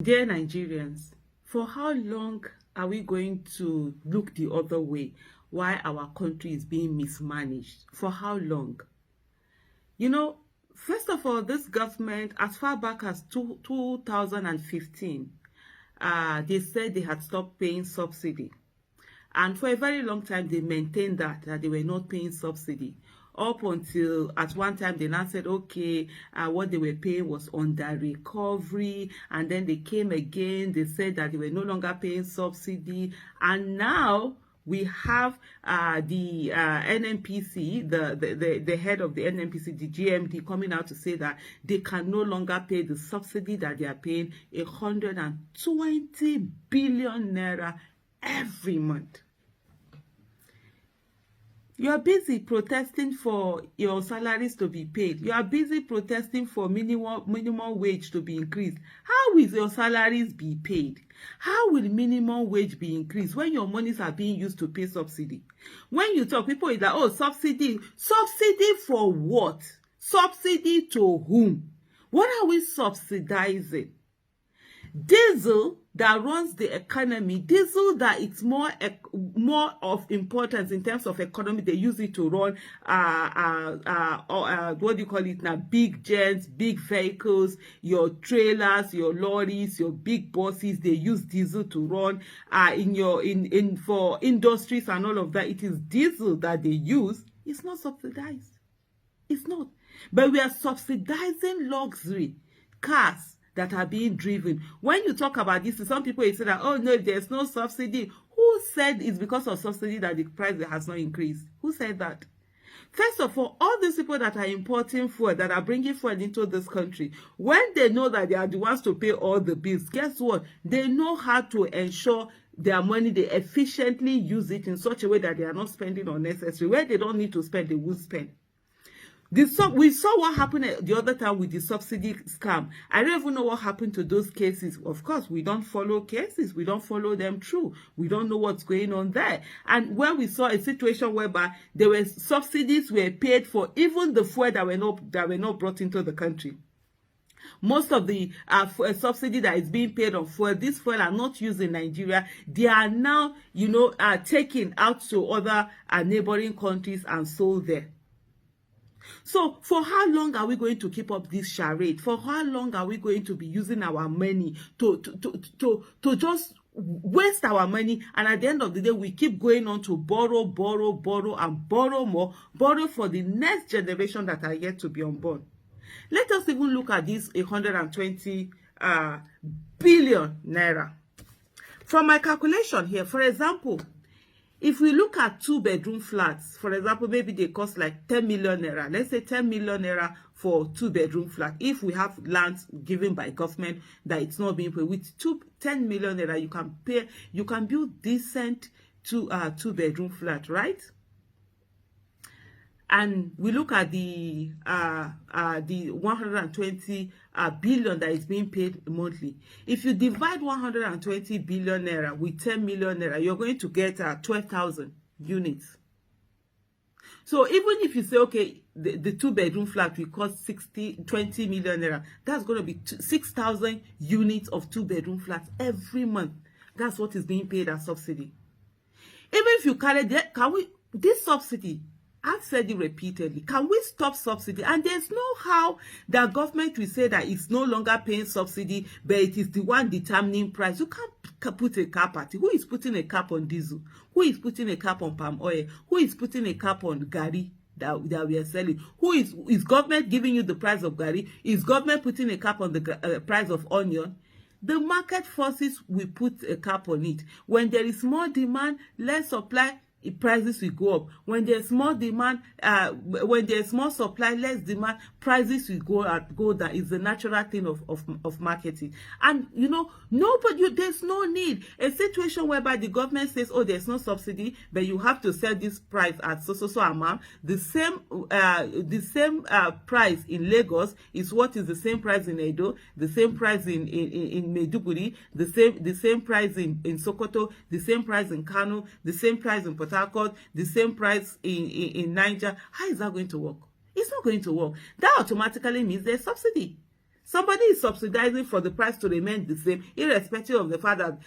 Dear Nigerians, for how long are we going to look the other way while our country is being mismanaged? For how long? You know, first of all, this government, as far back as 2015, they said they had stopped paying subsidy. And for a very long time, they maintained that they were not paying subsidy. Up until at one time they now said, okay, what they were paying was under recovery. And then they came again, they said that they were no longer paying subsidy. And now we have the NNPC, the head of the NNPC, the GMD, coming out to say that they can no longer pay the subsidy that they are paying, 120 billion naira every month. You are busy protesting for your salaries to be paid. You are busy protesting for minimum wage to be increased. How will your salaries be paid? How will minimum wage be increased when your monies are being used to pay subsidy? When you talk, people is like, oh, subsidy. Subsidy for what? Subsidy to whom? What are we subsidizing? Diesel that runs the economy, diesel that it's more of importance in terms of economy. They use it to run what do you call it now, big jets, big vehicles, your trailers, your lorries, your big buses. They use diesel to run for industries and all of that. It is diesel that they use. It's not subsidized. It's not. But we are subsidizing luxury cars that are being driven. When you talk about this, some people say that, oh no, there's no subsidy. Who said it's because of subsidy that the price has not increased? Who said that? First of all these people that are importing fuel, that are bringing fuel into this country, when they know that they are the ones to pay all the bills, guess what? They know how to ensure their money, they efficiently use it in such a way that they are not spending unnecessary. Where they don't need to spend, they will spend. We saw what happened the other time with the subsidy scam. I don't even know what happened to those cases. Of course, we don't follow cases. We don't follow them through. We don't know what's going on there. And when we saw a situation whereby there were subsidies were paid for even the fuel that were not brought into the country. Most of the subsidy that is being paid on fuel, this fuel are not used in Nigeria. They are now, taken out to other neighboring countries and sold there. So for how long are we going to keep up this charade? For how long are we going to be using our money to just waste our money? And at the end of the day, we keep going on to borrow, and borrow more, borrow for the next generation that are yet to be unborn. Let us even look at this 120 billion naira. From my calculation here, for example, if we look at 2-bedroom flats, for example, maybe they cost like 10 million naira. Let's say 10 million naira for 2-bedroom flat. If we have lands given by government that it's not being paid, with 10 million naira, you can build decent 2-bedroom flat, right? And we look at the 120 billion that is being paid monthly. If you divide 120 billion naira with 10 million naira, you're going to get 12,000 units. So even if you say, okay, the 2-bedroom flat will cost 20 million naira, that's going to be 6,000 units of 2-bedroom flats every month. That's what is being paid as subsidy. Even if you carry that, this subsidy, I've said it repeatedly, can we stop subsidy? And there's no how the government will say that it's no longer paying subsidy, but it is the one determining price. You can't put a cap at it. Who is putting a cap on diesel? Who is putting a cap on palm oil? Who is putting a cap on gari that we are selling? Who is government giving you the price of gari? Is government putting a cap on the price of onion? The market forces will put a cap on it. When there is more demand, less supply, prices will go up. When there's more demand, when there's more supply, less demand, prices will go down. It's the natural thing of marketing. And there's no need. A situation whereby the government says, oh, there's no subsidy, but you have to sell this price at so amount. The same price in Lagos is what is the same price in Edo, the same price in Maiduguri, the same price in Sokoto, the same price in Kano, the same price in Port Harcourt, the same price in Niger. How is that going to work? It's not going to work. That automatically means there's subsidy. Somebody is subsidizing for the price to remain the same, irrespective of the fact that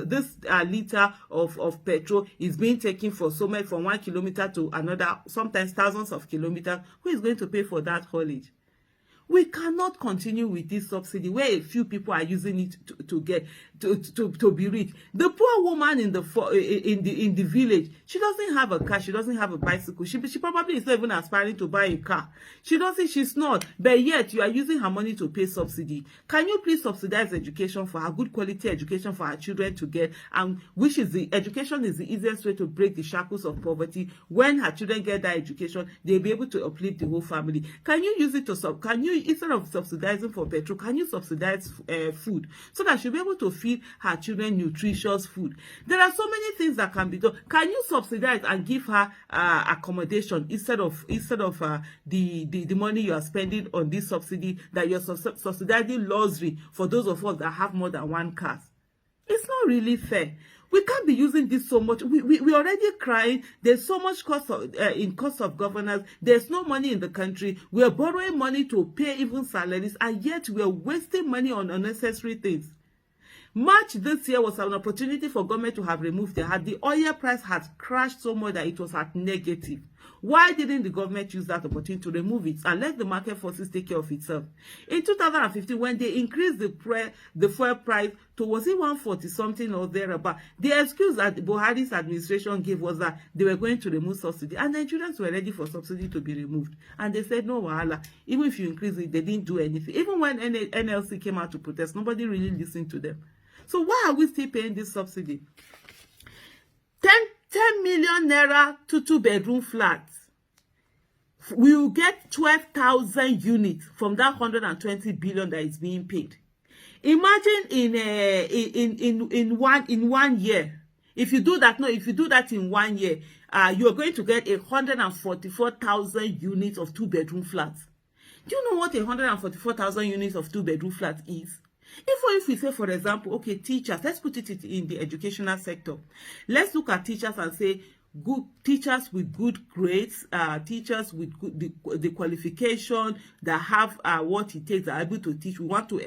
this liter of petrol is being taken for so much, from 1 kilometer to another, sometimes thousands of kilometers. Who is going to pay for that haulage? We cannot continue with this subsidy where a few people are using it to be rich. The poor woman in the village, she doesn't have a car, she doesn't have a bicycle. She probably is not even aspiring to buy a car. She's not. But yet you are using her money to pay subsidy. Can you please subsidize education for her, good quality education for our children to get, and education is the easiest way to break the shackles of poverty. When her children get that education, they'll be able to uplift the whole family. Can you use it to instead of subsidizing for petrol, can you subsidize food so that she'll be able to feed her children nutritious food? There are so many things that can be done. Can you subsidize and give her accommodation instead of the money you are spending on this subsidy, that you're subsidizing luxury for those of us that have more than one car? It's not really fair. We can't be using this so much. We're already crying. There's so much cost of governance. There's no money in the country. We're borrowing money to pay even salaries, and yet we're wasting money on unnecessary things. March this year was an opportunity for government to have removed the oil price has crashed so much that it was at negative. Why didn't the government use that opportunity to remove it and let the market forces take care of itself? In 2015, when they increased the fuel price to, was it 140 something or thereabout, the excuse that Buhari's administration gave was that they were going to remove subsidy, and Nigerians were ready for subsidy to be removed. And they said, no wahala, even if you increase it, they didn't do anything. Even when NLC came out to protest, nobody really listened to them. So why are we still paying this subsidy? 10 million naira to 2-bedroom flats. We will get 12,000 units from that 120 billion that is being paid. Imagine in 1 year, if you do that, in 1 year, you are going to get 144,000 units of 2-bedroom flats. Do you know what 144,000 units of 2-bedroom flats is? If we say, for example, okay, teachers, let's put it in the educational sector. Let's look at teachers and say, good teachers with good grades, teachers with the qualification, that have what it takes, are able to teach. We want to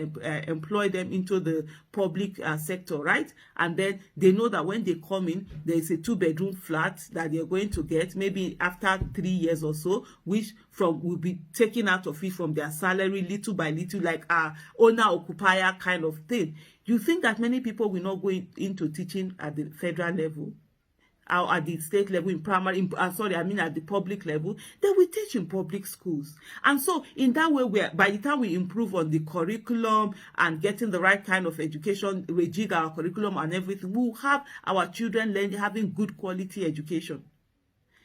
employ them into the public sector, right? And then they know that when they come in, there is a 2-bedroom flat that they're going to get maybe after 3 years or so, which will be taken out of it from their salary little by little, like owner occupier kind of thing. You think that many people will not go into teaching at the federal level? Or at the state level, at the public level? They will teach in public schools. And so in that way, by the time we improve on the curriculum and getting the right kind of education, rejig our curriculum and everything, we'll have our children having good quality education.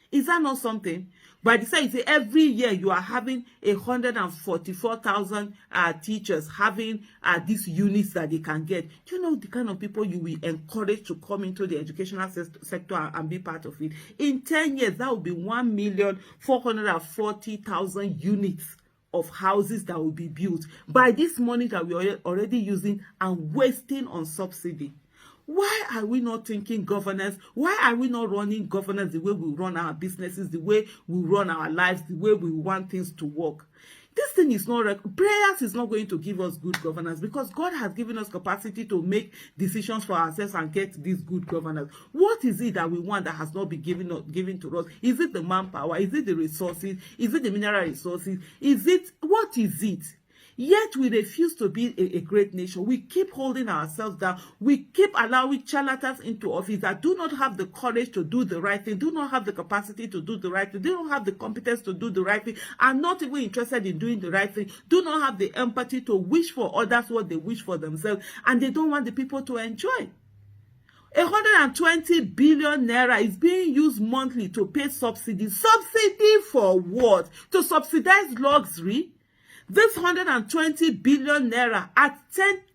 Is that not something? By the time every year you are having 144,000 teachers having these units that they can get. Do you know the kind of people you will encourage to come into the educational sector and be part of it? In 10 years, that will be 1,440,000 units of houses that will be built by this money that we are already using and wasting on subsidy. Why are we not thinking governance? Why are we not running governance the way we run our businesses, the way we run our lives, the way we want things to work? This thing is not, prayers is not going to give us good governance, because God has given us capacity to make decisions for ourselves and get this good governance. What is it that we want that has not been given to us? Is it the manpower? Is it the resources? Is it the mineral resources? What is it? Yet we refuse to be a great nation. We keep holding ourselves down. We keep allowing charlatans into office that do not have the courage to do the right thing, do not have the capacity to do the right thing, they don't have the competence to do the right thing, are not even interested in doing the right thing, do not have the empathy to wish for others what they wish for themselves, and they don't want the people to enjoy. 120 billion naira is being used monthly to pay subsidy. Subsidy for what? To subsidize luxury? This 120 billion naira at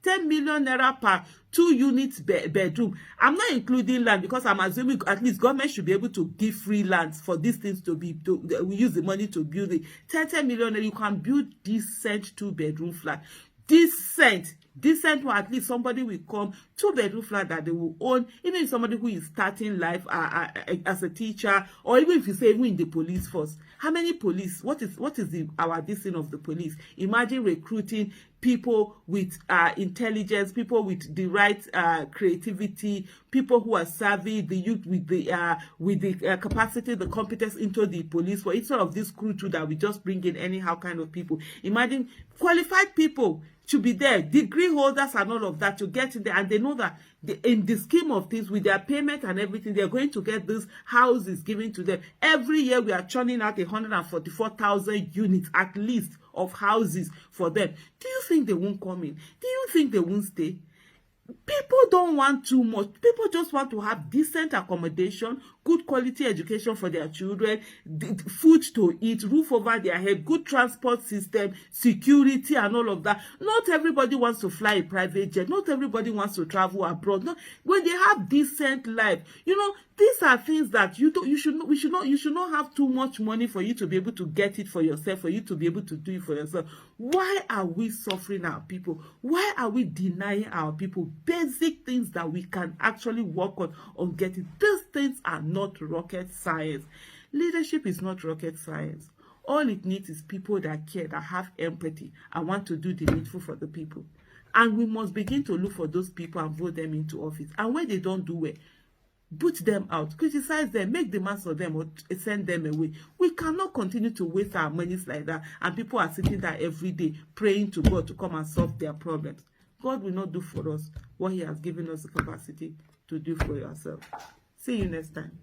10 million naira per 2 units bedroom. I'm not including land, because I'm assuming at least government should be able to give free lands for these things we use the money to build it. 10 million naira, you can build decent 2-bedroom flat. Decent. decent one, at least somebody will come, 2-bedroom flat that they will own, even if somebody who is starting life as a teacher, or even if you say even in the police force. How many police? What is our distance of the police? Imagine recruiting people with intelligence, people with the right creativity, people who are savvy, the youth with the capacity, the competence into the police force, instead of this crew too that we just bring in anyhow kind of people. Imagine qualified people to be there, degree holders and all of that, to get in there, and they know that in the scheme of things, with their payment and everything, they're going to get these houses given to them. Every year we are churning out 144,000 units at least of houses for them. Do you think they won't come in? Do you think they won't stay? People don't want too much. People just want to have decent accommodation, good quality education for their children, food to eat, roof over their head, good transport system, security and all of that. Not everybody wants to fly a private jet. Not everybody wants to travel abroad. No, when they have decent life, you know, these are things that you should not have too much money for you to be able to get it for yourself, for you to be able to do it for yourself. Why are we suffering our people? Why are we denying our people basic things that we can actually work on getting? These things are not rocket science. Leadership is not rocket science. All it needs is people that care, that have empathy, and want to do the needful for the people. And we must begin to look for those people and vote them into office. And when they don't do well, boot them out, criticize them, make demands for them, or send them away. We cannot continue to waste our monies like that, and people are sitting there every day praying to God to come and solve their problems. God will not do for us what he has given us the capacity to do for yourself. See you next time.